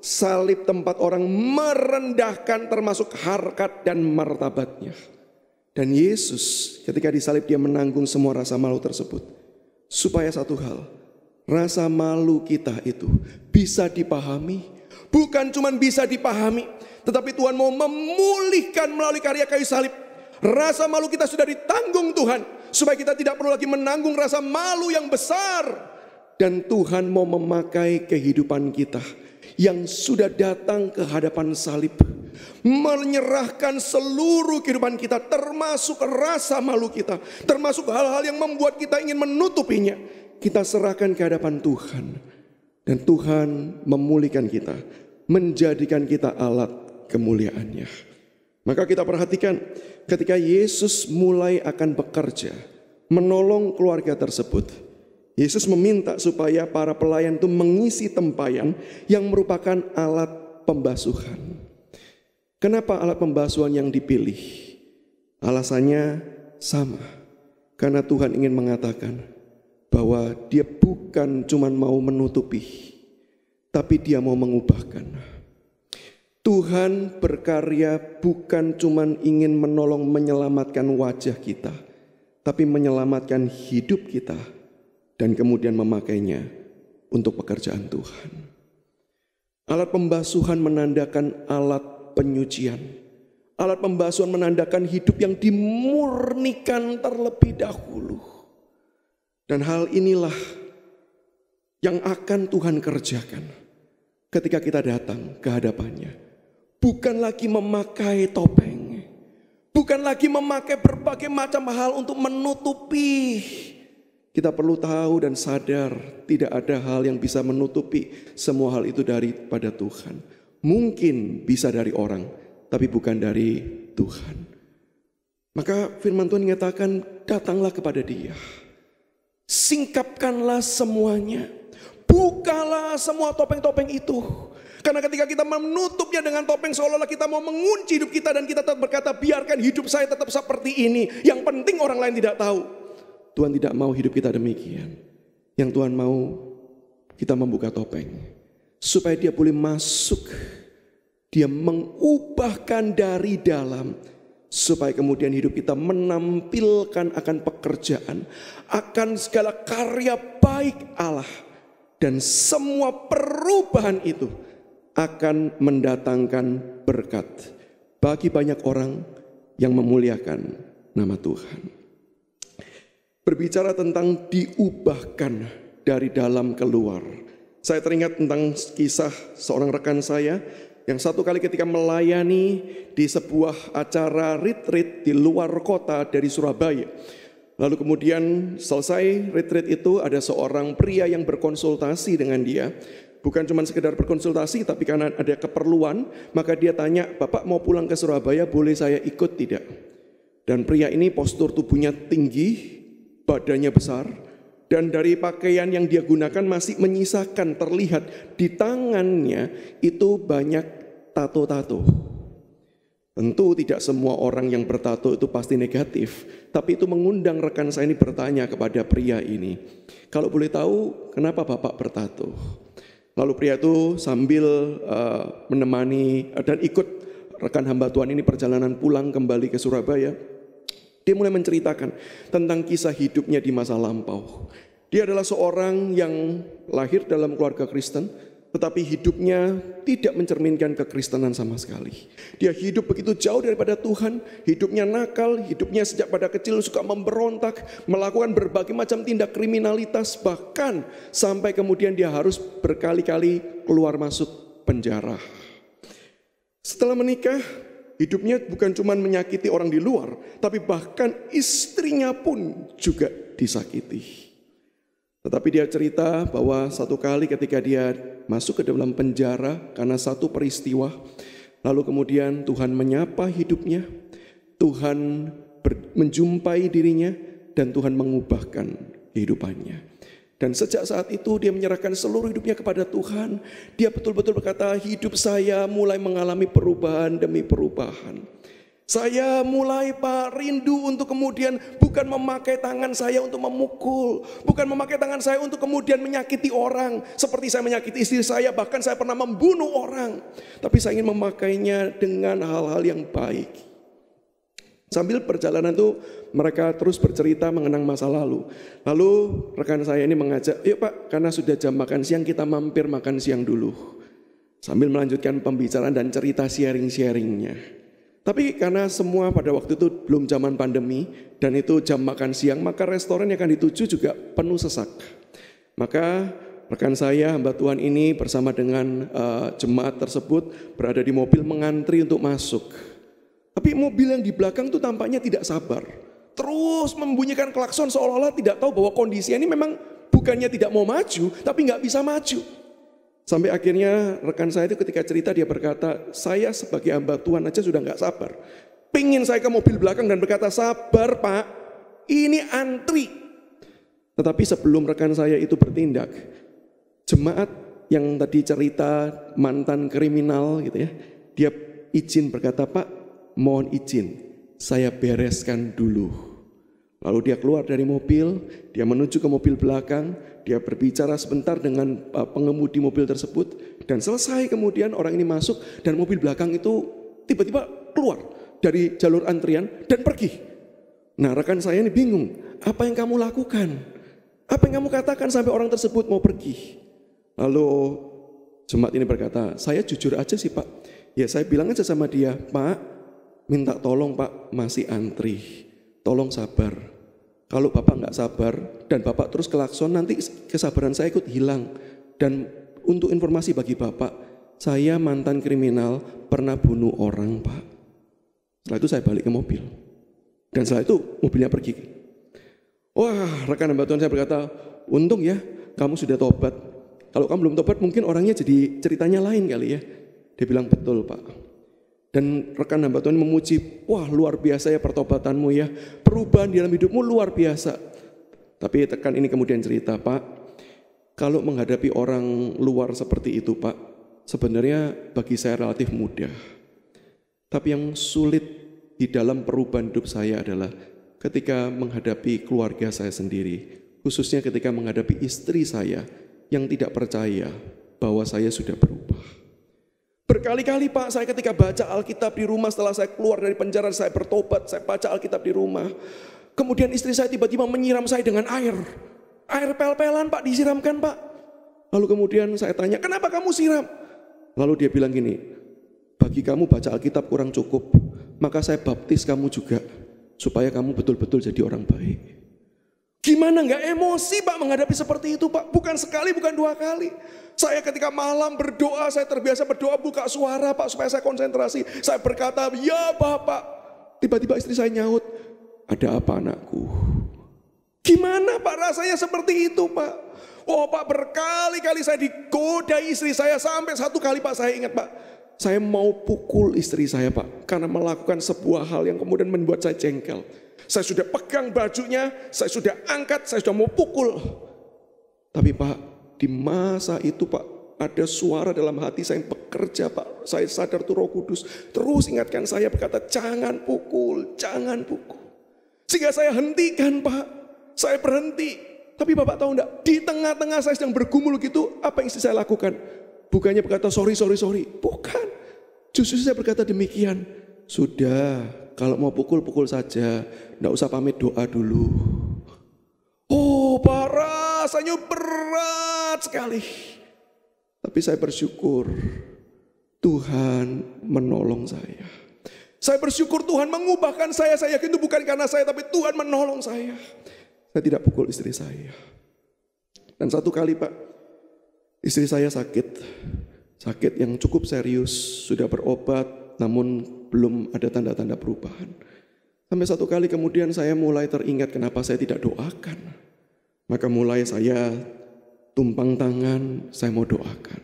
salib tempat orang merendahkan termasuk harkat dan martabatnya. Dan Yesus ketika disalib dia menanggung semua rasa malu tersebut. Supaya satu hal, rasa malu kita itu bisa dipahami. Bukan cuma bisa dipahami, tetapi Tuhan mau memulihkan melalui karya kayu salib. Rasa malu kita sudah ditanggung Tuhan, supaya kita tidak perlu lagi menanggung rasa malu yang besar. Dan Tuhan mau memakai kehidupan kita yang sudah datang ke hadapan salib, menyerahkan seluruh kehidupan kita, termasuk rasa malu kita, termasuk hal-hal yang membuat kita ingin menutupinya. Kita serahkan ke hadapan Tuhan, dan Tuhan memulihkan kita, menjadikan kita alat kemuliaannya. Maka kita perhatikan ketika Yesus mulai akan bekerja menolong keluarga tersebut, Yesus meminta supaya para pelayan itu mengisi tempayan yang merupakan alat pembasuhan. Kenapa alat pembasuhan yang dipilih? Alasannya sama. Karena Tuhan ingin mengatakan bahwa dia bukan cuma mau menutupi, tapi dia mau mengubahkan. Tuhan berkarya bukan cuma ingin menolong menyelamatkan wajah kita, tapi menyelamatkan hidup kita. Dan kemudian memakainya untuk pekerjaan Tuhan. Alat pembasuhan menandakan alat penyucian. Alat pembasuhan menandakan hidup yang dimurnikan terlebih dahulu. Dan hal inilah yang akan Tuhan kerjakan ketika kita datang ke hadapannya. Bukan lagi memakai topeng. Bukan lagi memakai berbagai macam hal untuk menutupi. Kita perlu tahu dan sadar tidak ada hal yang bisa menutupi semua hal itu daripada Tuhan. Mungkin bisa dari orang, tapi bukan dari Tuhan. Maka firman Tuhan mengatakan, datanglah kepada Dia. Singkapkanlah semuanya. Bukalah semua topeng-topeng itu. Karena ketika kita menutupnya dengan topeng, seolah-olah kita mau mengunci hidup kita, dan kita tetap berkata, biarkan hidup saya tetap seperti ini. Yang penting orang lain tidak tahu. Tuhan tidak mau hidup kita demikian. Yang Tuhan mau kita membuka topeng, supaya dia boleh masuk. Dia mengubahkan dari dalam, supaya kemudian hidup kita menampilkan akan pekerjaan, akan segala karya baik Allah. Dan semua perubahan itu akan mendatangkan berkat bagi banyak orang yang memuliakan nama Tuhan. Berbicara tentang diubahkan dari dalam keluar. Saya teringat tentang kisah seorang rekan saya yang satu kali ketika melayani di sebuah acara retreat di luar kota dari Surabaya. Lalu kemudian selesai retreat itu, ada seorang pria yang berkonsultasi dengan dia. Bukan cuma sekedar berkonsultasi, tapi karena ada keperluan, maka dia tanya, "Bapak mau pulang ke Surabaya, boleh saya ikut tidak?" Dan pria ini postur tubuhnya tinggi, badannya besar, dan dari pakaian yang dia gunakan masih menyisakan terlihat di tangannya itu banyak tato-tato. Tentu tidak semua orang yang bertato itu pasti negatif, tapi itu mengundang rekan saya ini bertanya kepada pria ini, "Kalau boleh tahu, kenapa Bapak bertato?" Lalu pria itu sambil menemani dan ikut rekan hamba Tuhan ini perjalanan pulang kembali ke Surabaya, dia mulai menceritakan tentang kisah hidupnya di masa lampau. Dia adalah seorang yang lahir dalam keluarga Kristen, tetapi hidupnya tidak mencerminkan kekristenan sama sekali. Dia hidup begitu jauh daripada Tuhan, hidupnya nakal, hidupnya sejak pada kecil suka memberontak, melakukan berbagai macam tindak kriminalitas, bahkan sampai kemudian dia harus berkali-kali keluar masuk penjara. Setelah menikah, hidupnya bukan cuma menyakiti orang di luar, tapi bahkan istrinya pun juga disakiti. Tetapi dia cerita bahwa satu kali ketika dia masuk ke dalam penjara karena satu peristiwa, lalu kemudian Tuhan menyapa hidupnya, Tuhan menjumpai dirinya, dan Tuhan mengubahkan kehidupannya. Dan sejak saat itu dia menyerahkan seluruh hidupnya kepada Tuhan. Dia betul-betul berkata, hidup saya mulai mengalami perubahan demi perubahan. Saya mulai Pak rindu untuk kemudian bukan memakai tangan saya untuk memukul, bukan memakai tangan saya untuk kemudian menyakiti orang seperti saya menyakiti istri saya, bahkan saya pernah membunuh orang. Tapi saya ingin memakainya dengan hal-hal yang baik. Sambil perjalanan itu mereka terus bercerita mengenang masa lalu. Lalu rekan saya ini mengajak, yuk Pak, karena sudah jam makan siang kita mampir makan siang dulu. Sambil melanjutkan pembicaraan dan cerita sharing-sharingnya. Tapi karena semua pada waktu itu belum zaman pandemi dan itu jam makan siang, maka restoran yang akan dituju juga penuh sesak. Maka rekan saya hamba Tuhan ini bersama dengan jemaat tersebut berada di mobil mengantri untuk masuk. Tapi mobil yang di belakang itu tampaknya tidak sabar. Terus membunyikan klakson seolah-olah tidak tahu bahwa kondisinya ini memang bukannya tidak mau maju, tapi nggak bisa maju. Sampai akhirnya rekan saya itu ketika cerita dia berkata, saya sebagai hamba Tuhan aja sudah gak sabar. Pingin saya ke mobil belakang dan berkata, sabar Pak, ini antri. Tetapi sebelum rekan saya itu bertindak, jemaat yang tadi cerita mantan kriminal gitu ya, dia izin berkata, Pak mohon izin, saya bereskan dulu. Lalu dia keluar dari mobil, dia menuju ke mobil belakang, dia berbicara sebentar dengan pengemudi mobil tersebut, dan selesai kemudian orang ini masuk dan mobil belakang itu tiba-tiba keluar dari jalur antrian dan pergi. Nah rekan saya ini bingung, apa yang kamu lakukan? Apa yang kamu katakan sampai orang tersebut mau pergi? Lalu jemaat ini berkata, saya jujur aja sih Pak, ya saya bilang aja sama dia, Pak minta tolong Pak masih antri, tolong sabar. Kalau Bapak nggak sabar dan Bapak terus klakson, nanti kesabaran saya ikut hilang. Dan untuk informasi bagi Bapak, saya mantan kriminal, pernah bunuh orang Pak. Setelah itu saya balik ke mobil. Dan setelah itu mobilnya pergi. Wah, rekan hamba Tuhan saya berkata, untung ya kamu sudah tobat. Kalau kamu belum tobat mungkin orangnya jadi ceritanya lain kali ya. Dia bilang betul Pak. Dan rekan hamba Tuhan memuji, wah luar biasa ya pertobatanmu ya. Perubahan di dalam hidupmu luar biasa. Tapi rekan ini kemudian cerita, Pak, kalau menghadapi orang luar seperti itu Pak, sebenarnya bagi saya relatif mudah. Tapi yang sulit di dalam perubahan hidup saya adalah ketika menghadapi keluarga saya sendiri. Khususnya ketika menghadapi istri saya yang tidak percaya bahwa saya sudah berubah. Berkali-kali Pak, saya ketika baca Alkitab di rumah setelah saya keluar dari penjara, saya bertobat, saya baca Alkitab di rumah. Kemudian istri saya tiba-tiba menyiram saya dengan air. Air pel-pelan Pak, disiramkan Pak. Lalu kemudian saya tanya, kenapa kamu siram? Lalu dia bilang gini, bagi kamu baca Alkitab kurang cukup, maka saya baptis kamu juga, supaya kamu betul-betul jadi orang baik. Gimana gak emosi Pak menghadapi seperti itu Pak? Bukan sekali, bukan dua kali. Saya ketika malam berdoa, saya terbiasa berdoa buka suara Pak supaya saya konsentrasi. Saya berkata, ya Bapak. Tiba-tiba istri saya nyaut, ada apa anakku? Gimana Pak rasanya seperti itu Pak? Oh Pak, berkali-kali saya digoda istri saya. Sampai satu kali Pak saya ingat Pak, saya mau pukul istri saya Pak, karena melakukan sebuah hal yang kemudian membuat saya jengkel. Saya sudah pegang bajunya, saya sudah angkat, saya sudah mau pukul. Tapi Pak, di masa itu Pak, ada suara dalam hati saya yang bekerja Pak. Saya sadar tuh Roh Kudus terus ingatkan saya, berkata jangan pukul, jangan pukul. Sehingga saya hentikan Pak, saya berhenti. Tapi Bapak tahu enggak, di tengah-tengah saya sedang bergumul gitu, apa yang istri saya lakukan? Bukannya berkata sorry. Bukan. Justru saya berkata demikian. Sudah, kalau mau pukul saja, enggak usah pamit doa dulu. Oh Pak, rasanya berat sekali. Tapi saya bersyukur Tuhan menolong saya. Saya bersyukur Tuhan mengubahkan saya. Saya yakin itu bukan karena saya, tapi Tuhan menolong saya. Saya tidak pukul istri saya. Dan satu kali Pak, istri saya sakit. Sakit yang cukup serius, sudah berobat, namun belum ada tanda-tanda perubahan. Sampai satu kali kemudian saya mulai teringat kenapa saya tidak doakan. Maka mulai saya tumpang tangan, saya mau doakan.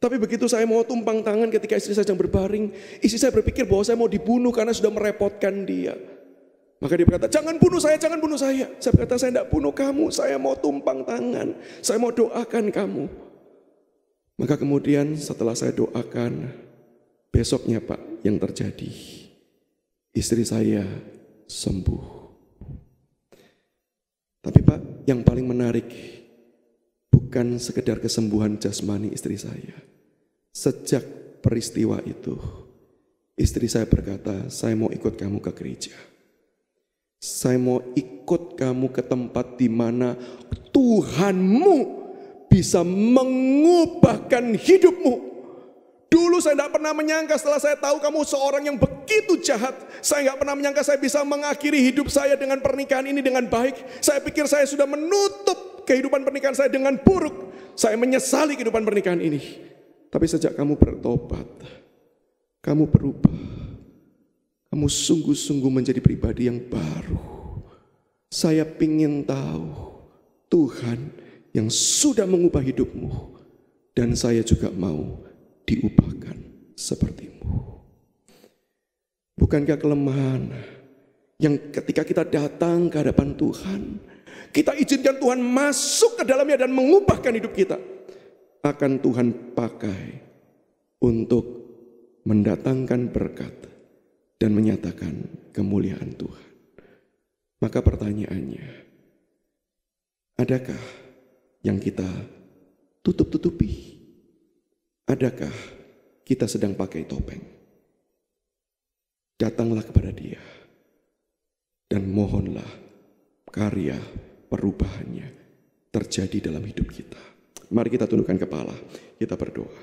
Tapi begitu saya mau tumpang tangan ketika istri saya sedang berbaring, istri saya berpikir bahwa saya mau dibunuh karena sudah merepotkan dia. Maka dia berkata, jangan bunuh saya, jangan bunuh saya. Saya berkata, saya tidak bunuh kamu, saya mau tumpang tangan, saya mau doakan kamu. Maka kemudian setelah saya doakan, besoknya Pak yang terjadi, istri saya sembuh. Tapi Pak, yang paling menarik bukan sekedar kesembuhan jasmani istri saya. Sejak peristiwa itu, istri saya berkata, saya mau ikut kamu ke gereja. Saya mau ikut kamu ke tempat di mana Tuhanmu bisa mengubahkan hidupmu. Dulu saya tidak pernah menyangka setelah saya tahu kamu seorang yang begitu jahat. Saya tidak pernah menyangka saya bisa mengakhiri hidup saya dengan pernikahan ini dengan baik. Saya pikir saya sudah menutup kehidupan pernikahan saya dengan buruk. Saya menyesali kehidupan pernikahan ini. Tapi sejak kamu bertobat, kamu berubah. Kamu sungguh-sungguh menjadi pribadi yang baru. Saya ingin tahu Tuhan yang sudah mengubah hidupmu. Dan saya juga mau diubahkan sepertimu. Bukankah kelemahan yang ketika kita datang ke hadapan Tuhan, kita izinkan Tuhan masuk ke dalamnya dan mengubahkan hidup kita, akan Tuhan pakai untuk mendatangkan berkat dan menyatakan kemuliaan Tuhan. Maka pertanyaannya, adakah yang kita tutup-tutupi? Adakah kita sedang pakai topeng? Datanglah kepada Dia dan mohonlah karya perubahannya terjadi dalam hidup kita. Mari kita tundukkan kepala, kita berdoa.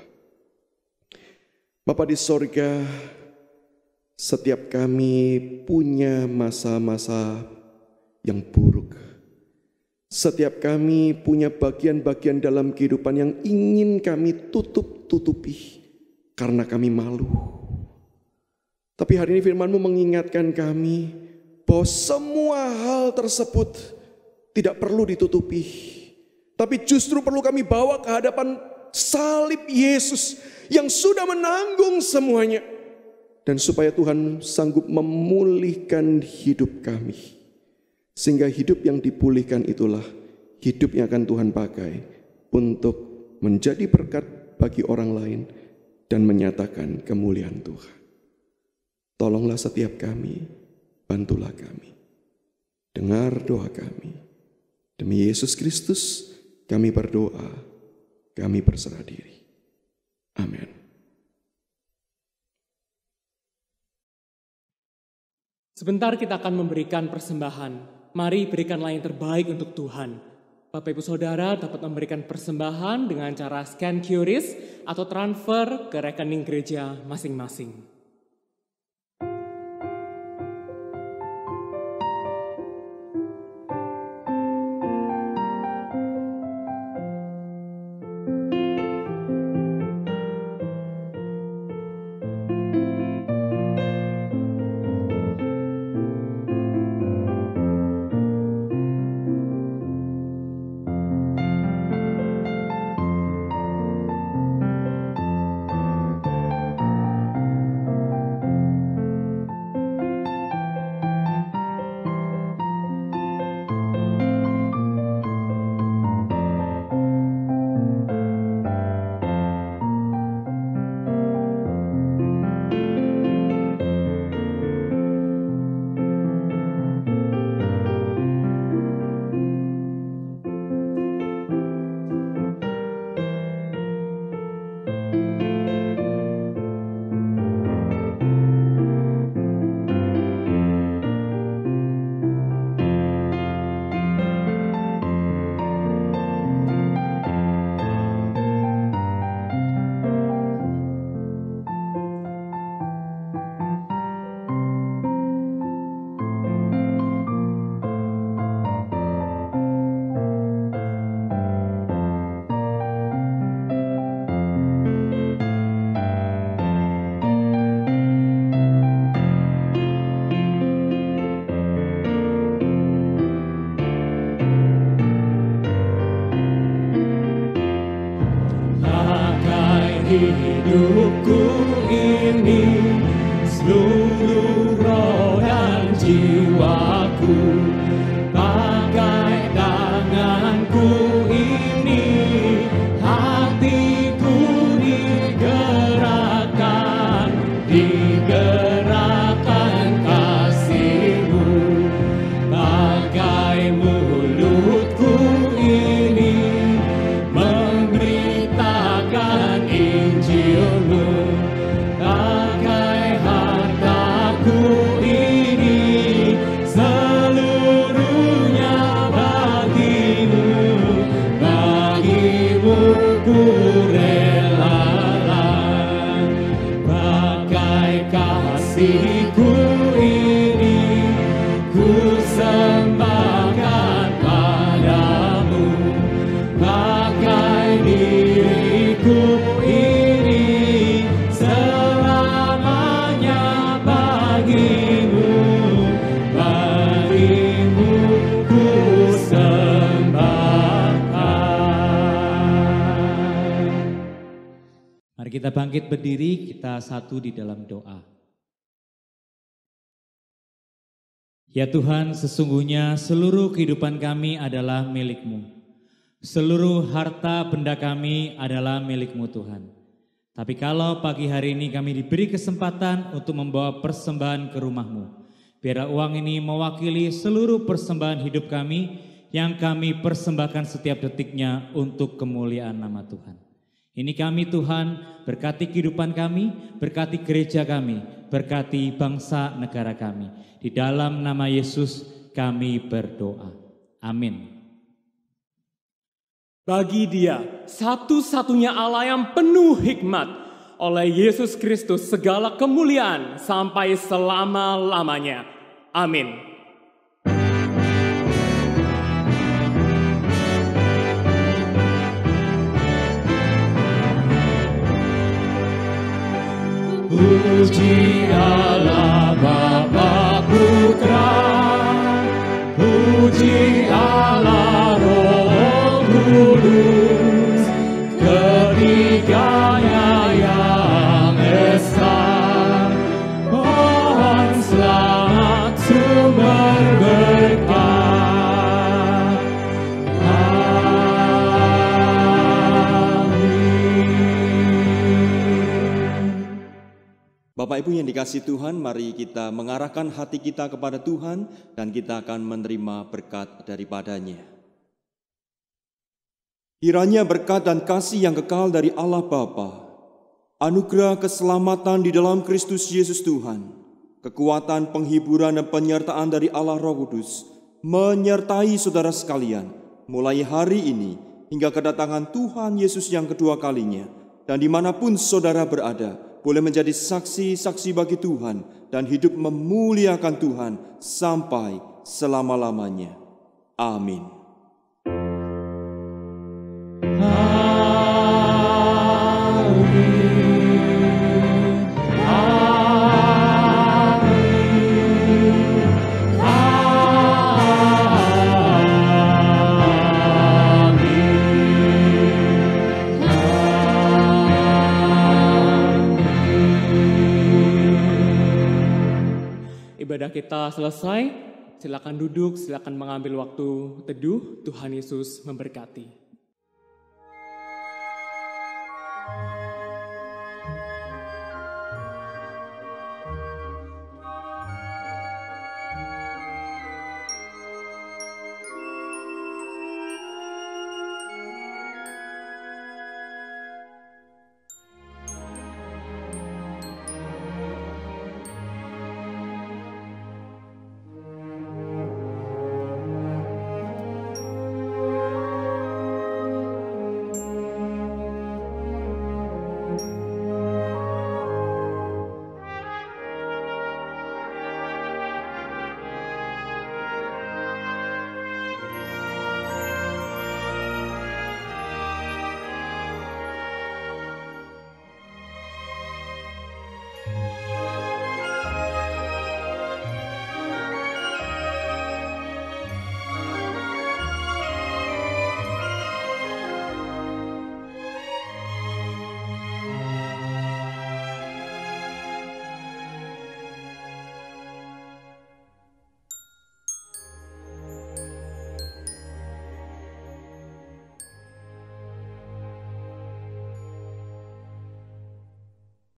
Bapa di sorga, setiap kami punya masa-masa yang buruk. Setiap kami punya bagian-bagian dalam kehidupan yang ingin kami tutup-tutupi karena kami malu. Tapi hari ini firman-Mu mengingatkan kami bahwa semua hal tersebut tidak perlu ditutupi. Tapi justru perlu kami bawa ke hadapan salib Yesus yang sudah menanggung semuanya. Dan supaya Tuhan sanggup memulihkan hidup kami. Sehingga hidup yang dipulihkan itulah hidup yang akan Tuhan pakai untuk menjadi berkat bagi orang lain dan menyatakan kemuliaan Tuhan. Tolonglah setiap kami, bantulah kami. Dengar doa kami. Demi Yesus Kristus kami berdoa, kami berserah diri. Amin. Sebentar kita akan memberikan persembahan. Mari berikanlah yang terbaik untuk Tuhan. Bapak Ibu Saudara dapat memberikan persembahan dengan cara scan QRIS atau transfer ke rekening gereja masing-masing. hidupku ini, seluruh roh dan jiwaku, pakai tanganku ini, hatiku digerakkan Mari kita bangkit berdiri, kita satu di dalam doa. Ya Tuhan, sesungguhnya seluruh kehidupan kami adalah milik-Mu. Seluruh harta benda kami adalah milik-Mu Tuhan. Tapi kalau pagi hari ini kami diberi kesempatan untuk membawa persembahan ke rumah-Mu, biarlah uang ini mewakili seluruh persembahan hidup kami yang kami persembahkan setiap detiknya untuk kemuliaan nama Tuhan. Ini kami Tuhan, berkati kehidupan kami, berkati gereja kami, berkati bangsa negara kami. Di dalam nama Yesus kami berdoa. Amin. Bagi Dia, satu-satunya Allah yang penuh hikmat, oleh Yesus Kristus segala kemuliaan sampai selama-lamanya. Amin. Puji Allah Bapa Putra, puji Allah Roh Kudus, ketiganya yang esa. Pohon selamat sumber berkah. Bapak Ibu yang dikasihi Tuhan, mari kita mengarahkan hati kita kepada Tuhan dan kita akan menerima berkat daripadanya. Kiranya berkat dan kasih yang kekal dari Allah Bapa, anugerah keselamatan di dalam Kristus Yesus Tuhan, kekuatan penghiburan dan penyertaan dari Allah Roh Kudus, menyertai saudara sekalian, mulai hari ini hingga kedatangan Tuhan Yesus yang kedua kalinya, dan dimanapun saudara berada, boleh menjadi saksi-saksi bagi Tuhan dan hidup memuliakan Tuhan sampai selama-lamanya. Amin. Ibadah kita selesai, silakan duduk, silakan mengambil waktu teduh. Tuhan Yesus memberkati.